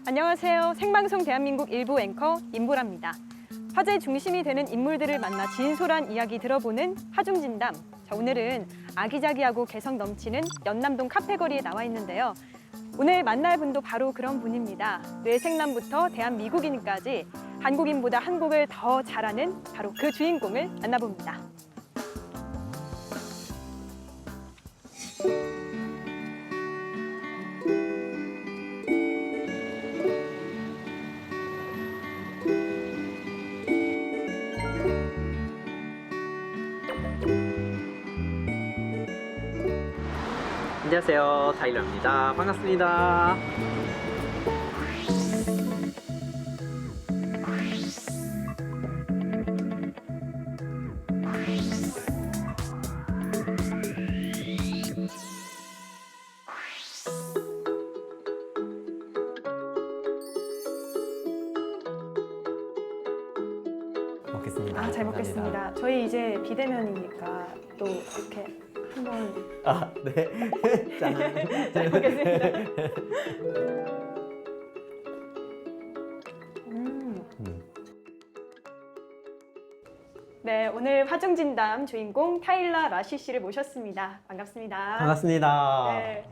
안녕하세요. 생방송 대한민국 일부 앵커 임보라입니다. 화제 중심이 되는 인물들을 만나 진솔한 이야기 들어보는 화중진담. 자, 오늘은 아기자기하고 개성 넘치는 연남동 카페거리에 나와 있는데요. 오늘 만날 분도 바로 그런 분입니다. 뇌생남부터 대한미국인까지 한국인보다 한국을 더 잘하는 바로 그 주인공을 만나봅니다. 안녕하세요, 타일러입니다. 반갑습니다. 먹겠습니다. 아, 잘 먹겠습니다. 저희 이제 비대면이니까 또 이렇게 한번 아, 네. 짠. 잘 먹겠습니다. 네, 오늘 화중진담 주인공 타일라 라시 씨를 모셨습니다. 반갑습니다. 반갑습니다. 네.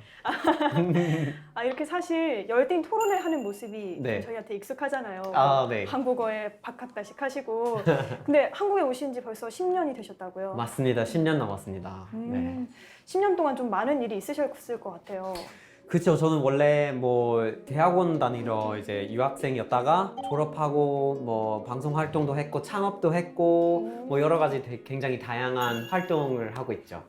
이렇게 사실 열띤 토론을 하는 모습이 네. 저희한테 익숙하잖아요. 아, 네. 한국어에 박학다식 하시고. 근데 한국에 오신 지 벌써 10년이 되셨다고요? 맞습니다. 10년 남았습니다. 네. 10년 동안 좀 많은 일이 있으셨을 것 같아요. 그렇죠. 저는 원래 뭐 대학원 다니러 이제 유학생이었다가 졸업하고 뭐 방송 활동도 했고 창업도 했고 뭐 여러 가지 굉장히 다양한 활동을 하고 있죠.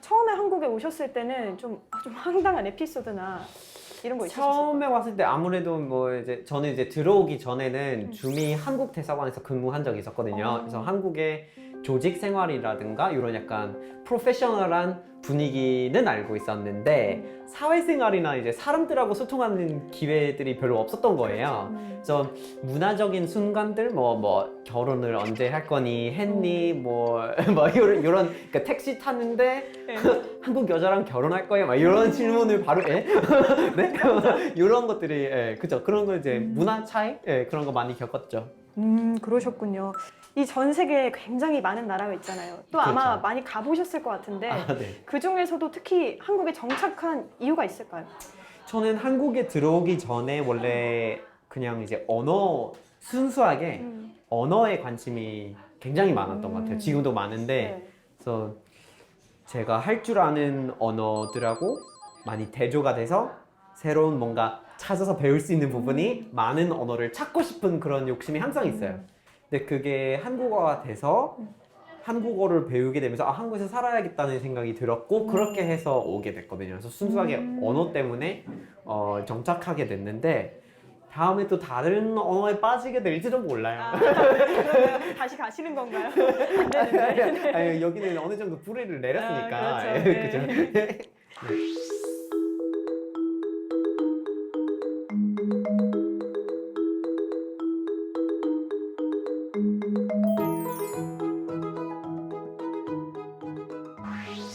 처음에 한국에 오셨을 때는 좀 황당한 에피소드나 이런 거 있으셨어요? 처음에 왔을 때 아무래도 뭐 이제 저는 이제 들어오기 전에는 주미 한국 대사관에서 근무한 적이 있었거든요. 그래서 한국의 조직 생활이라든가 이런 약간 프로페셔널한 분위기는 알고 있었는데 사회생활이나 이제 사람들하고 소통하는 기회들이 별로 없었던 거예요. 그래서 문화적인 순간들 뭐 결혼을 언제 할 거니 했니 뭐 이런 그러니까 택시 탔는데 한국 여자랑 결혼할 거예요 막 이런 질문을 바로 네 이런 것들이 그죠 그런 거 이제 문화 차이 그런 거 많이 겪었죠. 그러셨군요. 이 전 세계에 굉장히 많은 나라가 있잖아요. 또 아마 그렇죠. 많이 가보셨을 것 같은데 네. 그 중에서도 특히 한국에 정착한 이유가 있을까요? 저는 한국에 들어오기 전에 원래 그냥 이제 순수하게 언어에 관심이 굉장히 많았던 것 같아요. 지금도 많은데 네. 그래서 제가 할 줄 아는 언어들하고 많이 대조가 돼서 새로운 뭔가 찾아서 배울 수 있는 부분이 많은 언어를 찾고 싶은 그런 욕심이 항상 있어요. 근데 그게 한국어가 돼서 한국어를 배우게 되면서 한국에서 살아야겠다는 생각이 들었고 그렇게 해서 오게 됐거든요. 그래서 순수하게 언어 때문에 정착하게 됐는데 다음에 또 다른 언어에 빠지게 될지도 몰라요. 그러면 다시 가시는 건가요? 안 되는데. 아니, 여기는 어느 정도 뿌리를 내렸으니까. 그렇죠. 네. 그죠?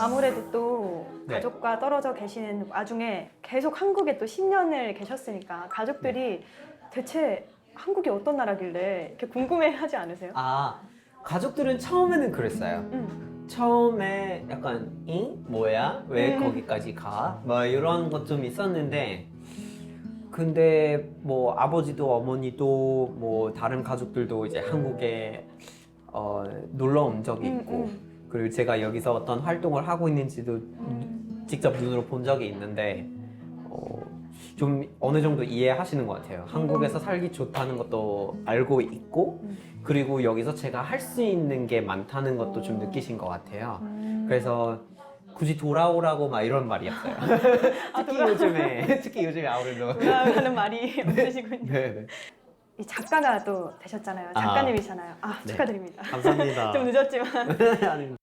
아무래도 또 네. 가족과 떨어져 계시는 와중에 계속 한국에 또 10년을 계셨으니까 가족들이 대체 한국이 어떤 나라길래 이렇게 궁금해하지 않으세요? 가족들은 처음에는 그랬어요. 처음에 약간 뭐야? 왜 거기까지 가? 뭐 이런 것 좀 있었는데 근데 뭐 아버지도 어머니도 뭐 다른 가족들도 이제 한국에 놀러 온 적이 있고 그리고 제가 여기서 어떤 활동을 하고 있는지도 직접 눈으로 본 적이 있는데 좀 어느 정도 이해하시는 것 같아요. 한국에서 살기 좋다는 것도 알고 있고 그리고 여기서 제가 할 수 있는 게 많다는 것도 좀 느끼신 것 같아요. 그래서 굳이 돌아오라고 막 이런 말이었어요. 특히 요즘에 아무래도 돌아가는 말이 없으시군요. 네. 이 작가가 또 되셨잖아요. 작가님이잖아요. 네. 축하드립니다. 감사합니다. 좀 늦었지만. 아닙니다.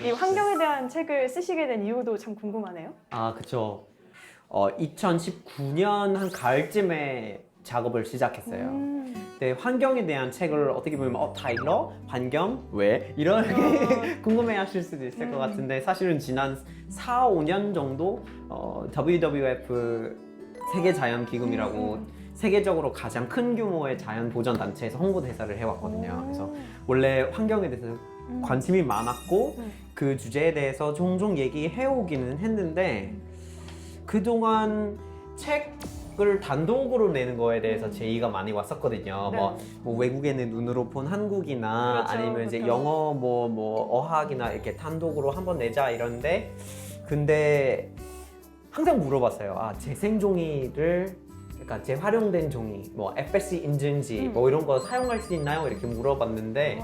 이 환경에 대한 책을 쓰시게 된 이유도 참 궁금하네요. 그쵸. 2019년 한 가을쯤에 작업을 시작했어요. 네, 환경에 대한 책을 어떻게 보면 타일러? 환경? 왜? 이렇게 궁금해 하실 수도 있을 것 같은데 사실은 지난 4, 5년 정도 WWF 세계자연기금이라고 세계적으로 가장 큰 규모의 자연 보전 단체에서 홍보대사를 해왔거든요. 그래서 원래 환경에 대해서 관심이 많았고 그 주제에 대해서 종종 얘기해오기는 했는데 그동안 책을 단독으로 내는 거에 대해서 제의가 많이 왔었거든요. 네. 뭐 외국인의 눈으로 본 한국이나 그렇죠, 아니면 이제 그렇죠. 영어 뭐 어학이나 이렇게 단독으로 한번 내자 이런데 근데 항상 물어봤어요. 재생종이를 그러니까 재활용된 종이, 뭐 FSC 인증지 뭐 이런 거 사용할 수 있나요? 이렇게 물어봤는데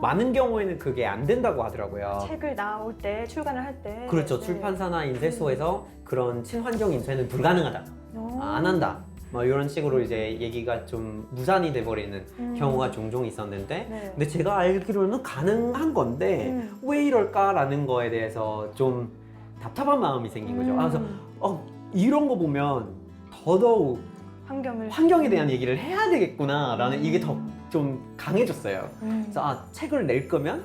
많은 경우에는 그게 안 된다고 하더라고요. 책을 나올 때, 출간을 할 때. 그렇죠. 네. 출판사나 인쇄소에서 그런 친환경 인쇄는 불가능하다. 안 한다. 뭐 이런 식으로 이제 얘기가 좀 무산이 돼버리는 경우가 종종 있었는데 네. 근데 제가 알기로는 가능한 건데 왜 이럴까라는 거에 대해서 좀 답답한 마음이 생긴 거죠. 그래서 이런 거 보면 더더욱 환경에 대한 얘기를 해야 되겠구나라는 이게 더 좀 강해졌어요. 그래서 책을 낼 거면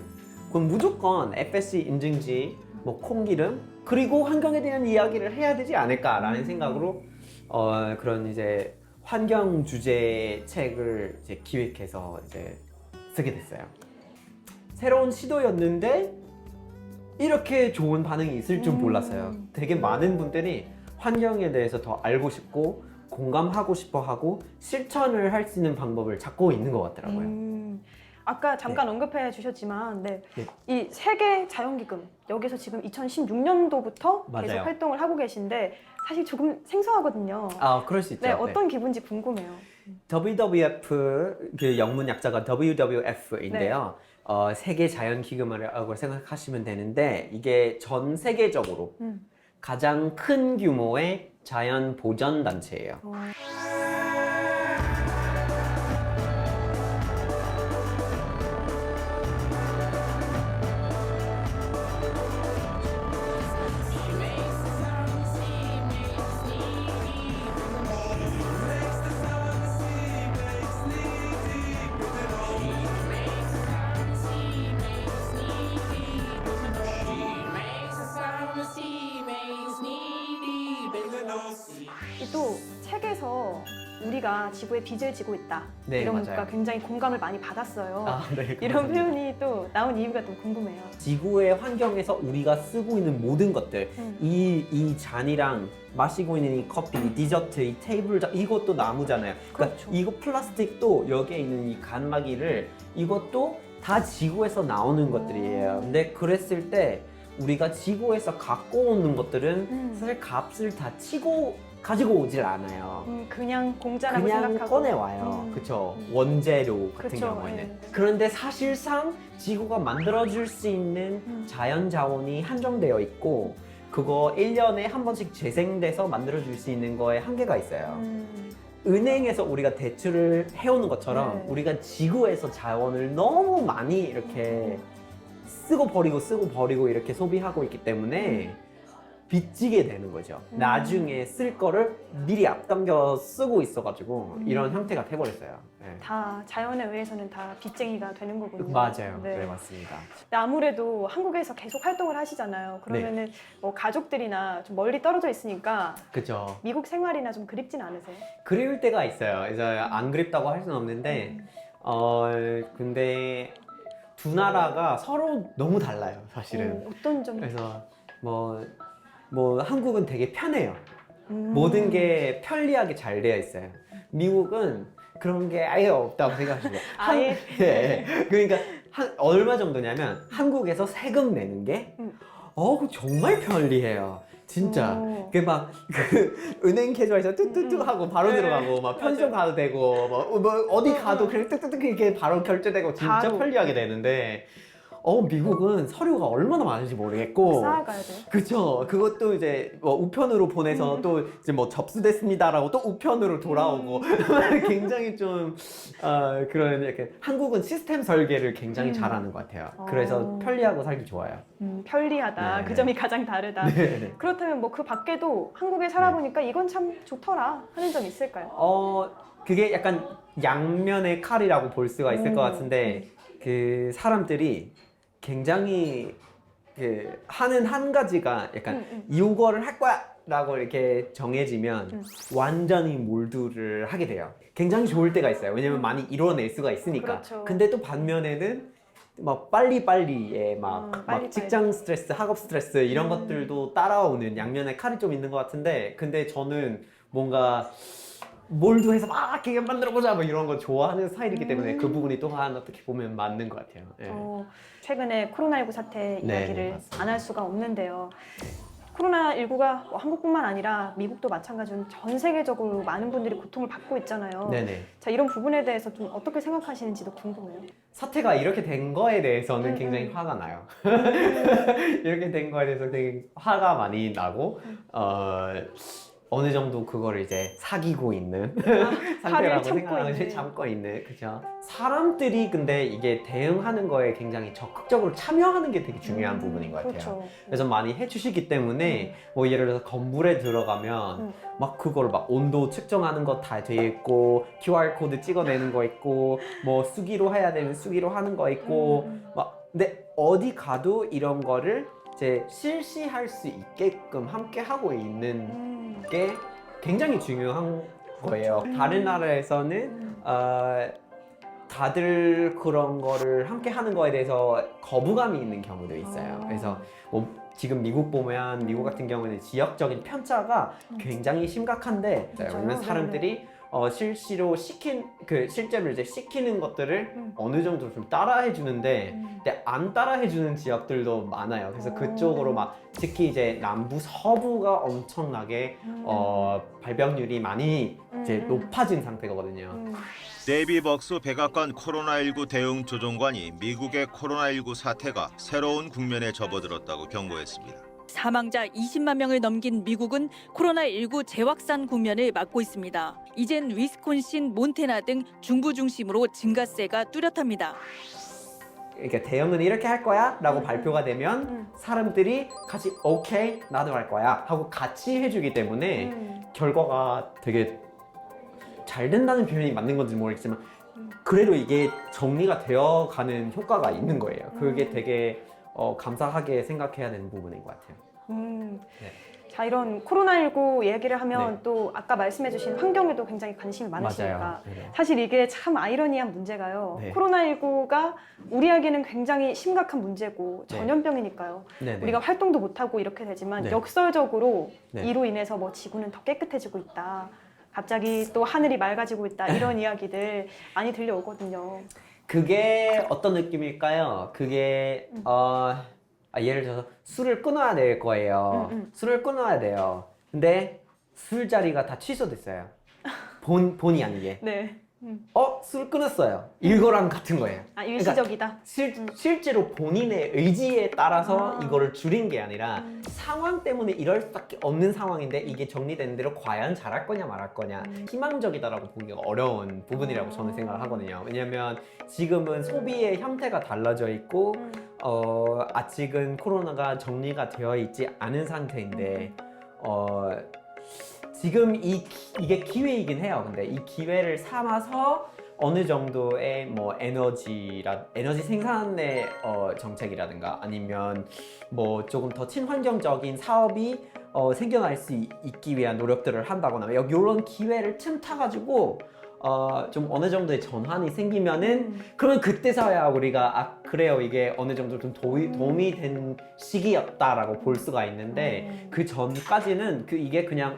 그럼 무조건 FSC 인증지, 뭐 콩기름 그리고 환경에 대한 이야기를 해야 되지 않을까라는 생각으로 그런 이제 환경 주제 책을 이제 기획해서 이제 쓰게 됐어요. 새로운 시도였는데 이렇게 좋은 반응이 있을 줄 몰랐어요. 되게 많은 분들이 환경에 대해서 더 알고 싶고 공감하고 싶어 하고 실천을 할 수 있는 방법을 찾고 있는 것 같더라고요. 아까 잠깐 언급해 주셨지만 이 세계 자연기금 여기서 지금 2016년도부터 맞아요. 계속 활동을 하고 계신데 사실 조금 생소하거든요. 그럴 수 있죠. 네, 어떤 기분인지 궁금해요. WWF 그 영문 약자가 WWF인데요. 세계 자연기금이라고 생각하시면 되는데 이게 전 세계적으로 가장 큰 규모의 자연 보전 단체예요. 또 책에서 우리가 지구에 빚을 지고 있다 네, 이런 맞아요. 거가 굉장히 공감을 많이 받았어요. 네, 이런 감사합니다. 표현이 또 나온 이유가 좀 궁금해요. 지구의 환경에서 우리가 쓰고 있는 모든 것들 이 잔이랑 마시고 있는 이 커피, 이 디저트, 이 테이블 이것도 나무잖아요. 그러니까 그렇죠. 이거 플라스틱도 여기에 있는 이 간마기를 이것도 다 지구에서 나오는 것들이에요. 근데 그랬을 때 우리가 지구에서 갖고 오는 것들은 사실 값을 다 치고 가지고 오질 않아요. 그냥 공짜라고 그냥 생각하고 꺼내와요. 그쵸? 원재료 같은 그쵸, 경우에는. 네. 그런데 사실상 지구가 만들어줄 수 있는 자연 자원이 한정되어 있고 그거 1년에 한 번씩 재생돼서 만들어줄 수 있는 거에 한계가 있어요. 은행에서 우리가 대출을 해오는 것처럼 네. 우리가 지구에서 자원을 너무 많이 이렇게 쓰고 버리고 이렇게 소비하고 있기 때문에 빚지게 되는 거죠. 나중에 쓸 거를 미리 앞당겨 쓰고 있어가지고 이런 형태가 돼버렸어요. 네. 다 자연에 의해서는 다 빚쟁이가 되는 거군요. 맞아요. 네. 네, 맞습니다. 근데 아무래도 한국에서 계속 활동을 하시잖아요. 그러면은 뭐 가족들이나 좀 멀리 떨어져 있으니까 그죠. 미국 생활이나 좀 그립진 않으세요? 그리울 때가 있어요. 이제 안 그립다고 할 수는 없는데, 근데 두 나라가 서로 너무 달라요, 사실은. 어떤 점이? 그래서 뭐 한국은 되게 편해요. 모든 게 편리하게 잘 되어 있어요. 미국은 그런 게 아예 없다고 생각하시고. 아예? 네. 그러니까 얼마 정도냐면 한국에서 세금 내는 게 정말 편리해요. 진짜. 그 은행 계좌에서 뚝뚝뚝 하고 바로 네. 들어가고 막 편의점 가도 되고 뭐 어디 가도 그냥 뚝뚝뚝 이렇게 바로 결제되고 진짜 바로. 편리하게 되는데 미국은 서류가 얼마나 많은지 모르겠고 쌓아가야 돼요. 그쵸. 그것도 이제 뭐 우편으로 보내서 또 이제 뭐 접수됐습니다라고 또 우편으로 돌아오고 굉장히 좀 그런 이렇게 한국은 시스템 설계를 굉장히 잘하는 것 같아요. 그래서 편리하고 살기 좋아요. 편리하다. 네. 그 점이 가장 다르다. 네. 그렇다면 뭐 그 밖에도 한국에 살아보니까 이건 참 좋더라 하는 점 있을까요? 그게 약간 양면의 칼이라고 볼 수가 있을 것 같은데 그 사람들이 굉장히 그 하는 한 가지가 약간 이거를 할 거야 라고 이렇게 정해지면 완전히 몰두를 하게 돼요. 굉장히 좋을 때가 있어요. 왜냐면 많이 이뤄낼 수가 있으니까. 그렇죠. 근데 또 반면에는 막 빨리빨리에 막 빨리빨리. 직장 스트레스, 학업 스트레스 이런 것들도 따라오는 양면의 칼이 좀 있는 것 같은데, 근데 저는 뭔가 몰두해서 막 이렇게 만들어보자 뭐 이런 거 좋아하는 스타일이기 때문에 그 부분이 또한 어떻게 보면 맞는 것 같아요. 예. 최근에 코로나19 사태 네, 이야기를 맞습니다. 안 할 수가 없는데요. 코로나19가 한국뿐만 아니라 미국도 마찬가지로 전 세계적으로 많은 분들이 고통을 받고 있잖아요. 네네. 자, 이런 부분에 대해서 좀 어떻게 생각하시는지도 궁금해요. 사태가 이렇게 된 거에 대해서는 굉장히 화가 나요. 이렇게 된 거에 대해서 되게 화가 많이 나고 어느 정도 그거를 이제 사귀고 있는 상태라고 생각하고 참고 있는, 그죠? 사람들이 근데 이게 대응하는 거에 굉장히 적극적으로 참여하는 게 되게 중요한 부분인 것 같아요. 그렇죠. 그래서 많이 해주시기 때문에 뭐 예를 들어서 건물에 들어가면 막 그걸 막 온도 측정하는 거 다 돼 있고 QR 코드 찍어내는 거 있고 뭐 수기로 해야 되면 수기로 하는 거 있고 막, 근데 어디 가도 이런 거를 이제 실시할 수 있게끔 함께 하고 있는 게 굉장히 중요한 거예요. 다른 나라에서는 다들 그런 거를 함께 하는 거에 대해서 거부감이 있는 경우도 있어요. 그래서 뭐 지금 미국 보면 미국 같은 경우는 지역적인 편차가 굉장히 심각한데, 왜냐면 사람들이 실제로 이제 시키는 것들을 어느 정도 좀 따라해 주는데, 근데 안 따라해 주는 지역들도 많아요. 그래서 그쪽으로 막 특히 이제 남부 서부가 엄청나게 발병률이 많이 이제 높아진 상태거든요. 데이비 벅스 백악관 코로나19 대응 조정관이 미국의 코로나19 사태가 새로운 국면에 접어들었다고 경고했습니다. 사망자 20만 명을 넘긴 미국은 코로나19 재확산 국면을 맞고 있습니다. 이젠 위스콘신, 몬태나 등 중부 중심으로 증가세가 뚜렷합니다. 그러니까 대응은 이렇게 할 거야 라고 발표가 되면 사람들이 같이 오케이 나도 할 거야 하고 같이 해주기 때문에 결과가 되게 잘 된다는 표현이 맞는 건지 모르겠지만 그래도 이게 정리가 되어가는 효과가 있는 거예요. 그게 되게 감사하게 생각해야 되는 부분인 것 같아요. 네. 자, 이런 코로나19 얘기를 하면 네. 또 아까 말씀해주신 환경에도 굉장히 관심이 많으시니까 맞아요. 네. 사실 이게 참 아이러니한 문제가요. 네. 코로나19가 우리에게는 굉장히 심각한 문제고 네. 전염병이니까요. 네네. 우리가 활동도 못하고 이렇게 되지만 네. 역설적으로 네. 이로 인해서 뭐 지구는 더 깨끗해지고 있다. 갑자기 또 하늘이 맑아지고 있다. 이런 이야기들 많이 들려오거든요. 그게 어떤 느낌일까요? 그게 예를 들어서 술을 끊어야 될 거예요. 술을 끊어야 돼요. 근데 술자리가 다 취소됐어요. 본의 아니게. 네. 술 끊었어요. 이거랑 같은 거예요. 아, 일시적이다. 실제로 본인의 의지에 따라서 이거를 줄인 게 아니라 상황 때문에 이럴 수밖에 없는 상황인데 이게 정리된 대로 과연 잘할 거냐 말할 거냐 희망적이다라고 보기가 어려운 부분이라고 저는 생각을 하거든요. 왜냐면 지금은 소비의 형태가 달라져 있고 아직은 코로나가 정리가 되어 있지 않은 상태인데 지금 이게 기회이긴 해요. 근데 이 기회를 삼아서 어느 정도의 뭐 에너지 생산의 정책이라든가 아니면 뭐 조금 더 친환경적인 사업이 생겨날 수 있기 위한 노력들을 한다거나 이런 기회를 틈타가지고 좀 어느 정도의 전환이 생기면은 그러면 그때서야 우리가 그래요 이게 어느 정도 좀 도움이 된 시기였다라고 볼 수가 있는데 그 전까지는 이게 그냥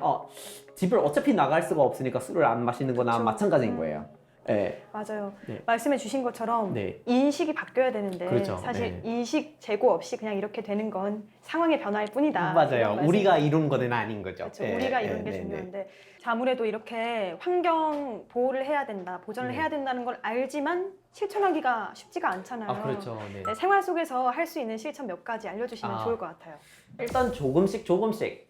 집을 어차피 나갈 수가 없으니까 술을 안 마시는 거나 그렇죠. 마찬가지인 거예요. 네. 맞아요. 네. 말씀해 주신 것처럼 네. 인식이 바뀌어야 되는데 그렇죠. 사실 네. 인식 재고 없이 그냥 이렇게 되는 건 상황의 변화일 뿐이다. 맞아요. 우리가 이룬 거는 아닌 거죠. 그렇죠. 네, 우리가 네, 이룬 게 네, 중요한데 자, 아무래도 이렇게 환경 보호를 해야 된다, 보전을 해야 된다는 걸 알지만 실천하기가 쉽지가 않잖아요. 그렇죠. 네. 네, 생활 속에서 할 수 있는 실천 몇 가지 알려주시면 좋을 것 같아요. 일단 조금씩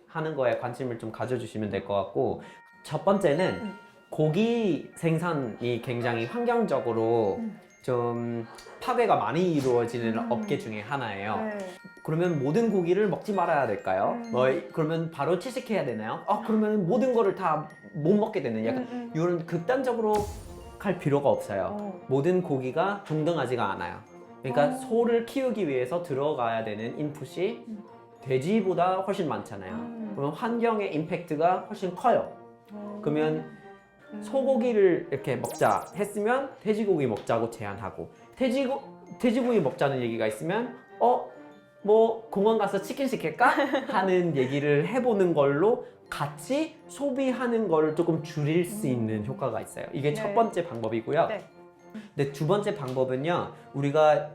하는 거에 관심을 좀 가져주시면 될 것 같고 첫 번째는 고기 생산이 굉장히 환경적으로 좀 파괴가 많이 이루어지는 업계 중에 하나예요. 네. 그러면 모든 고기를 먹지 말아야 될까요? 그러면 바로 채식해야 되나요? 그러면 모든 거를 다 못 먹게 되는 약간 이런 극단적으로 갈 필요가 없어요. 모든 고기가 동등하지가 않아요. 그러니까 소를 키우기 위해서 들어가야 되는 인풋이 돼지보다 훨씬 많잖아요. 그러면 환경의 임팩트가 훨씬 커요. 그러면 소고기를 이렇게 먹자 했으면 돼지고기 먹자고 제안하고 돼지고기 먹자는 얘기가 있으면 뭐 공원 가서 치킨 시킬까? 하는 얘기를 해보는 걸로 같이 소비하는 걸 조금 줄일 수 있는 효과가 있어요. 이게 네. 첫 번째 방법이고요. 네. 근데 두 번째 방법은요. 우리가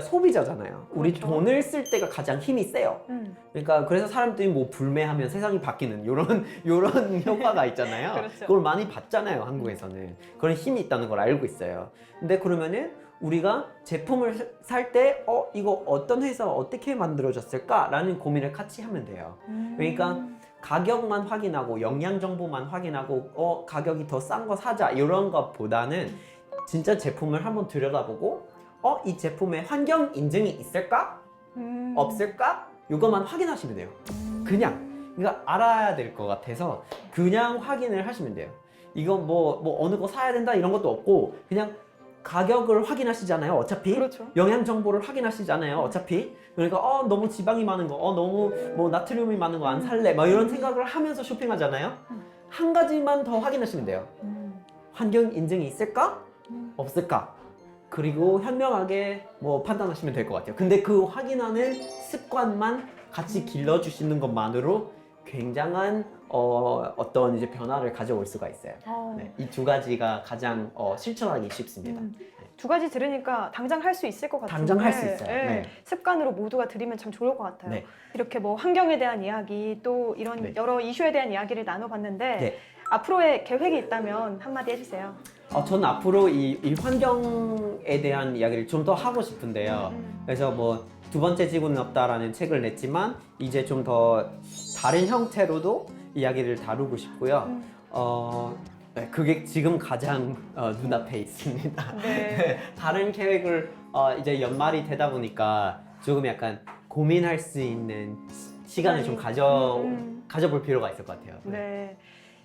소비자잖아요. 우리 그렇죠. 돈을 쓸 때가 가장 힘이 세요. 그러니까 그래서 사람들이 뭐 불매하면 세상이 바뀌는 요런 효과가 있잖아요. 그렇죠. 그걸 많이 봤잖아요, 한국에서는. 그런 힘이 있다는 걸 알고 있어요. 근데 그러면은 우리가 제품을 살 때 이거 어떤 회사가 어떻게 만들어졌을까라는 고민을 같이 하면 돼요. 그러니까 가격만 확인하고 영양 정보만 확인하고 가격이 더 싼 거 사자 이런 것보다는 진짜 제품을 한번 들여다보고 이 제품에 환경 인증이 있을까? 없을까? 이것만 확인하시면 돼요. 그냥 그러니까 알아야 될 것 같아서 그냥 확인을 하시면 돼요. 이건 뭐 어느 거 사야 된다 이런 것도 없고 그냥 가격을 확인하시잖아요. 어차피 그렇죠. 영양 정보를 확인하시잖아요. 어차피 그러니까 너무 지방이 많은 거, 너무 뭐 나트륨이 많은 거 안 살래, 막 이런 생각을 하면서 쇼핑하잖아요. 한 가지만 더 확인하시면 돼요. 환경 인증이 있을까? 없을까? 그리고 현명하게 뭐 판단하시면 될 것 같아요. 근데 그 확인하는 습관만 같이 길러주시는 것만으로 굉장한 어떤 이제 변화를 가져올 수가 있어요. 네, 이 두 가지가 가장 실천하기 쉽습니다. 두 가지 들으니까 당장 할 수 있을 것 같은데 당장 할 수 있어요. 네. 네. 습관으로 모두가 들이면 참 좋을 것 같아요. 네. 이렇게 뭐 환경에 대한 이야기 또 이런 네. 여러 이슈에 대한 이야기를 나눠봤는데 네. 앞으로의 계획이 있다면 한마디 해주세요. 저는 앞으로 이 환경에 대한 이야기를 좀 더 하고 싶은데요. 그래서 뭐 두 번째 지구는 없다라는 책을 냈지만 이제 좀 더 다른 형태로도 이야기를 다루고 싶고요. 네, 그게 지금 가장 눈앞에 있습니다. 네. 다른 계획을 이제 연말이 되다 보니까 조금 약간 고민할 수 있는 시간을 좀 가져볼 필요가 있을 것 같아요. 네.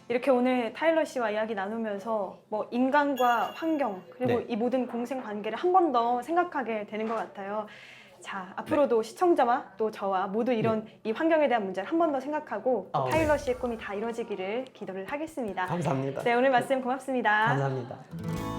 이렇게 오늘 타일러 씨와 이야기 나누면서 뭐 인간과 환경 그리고 네. 이 모든 공생 관계를 한 번 더 생각하게 되는 것 같아요. 자, 앞으로도 시청자와 또 저와 모두 이런 이 환경에 대한 문제를 한 번 더 생각하고 또 타일러 네. 씨의 꿈이 다 이루어지기를 기도를 하겠습니다. 감사합니다. 네, 오늘 말씀 고맙습니다. 감사합니다.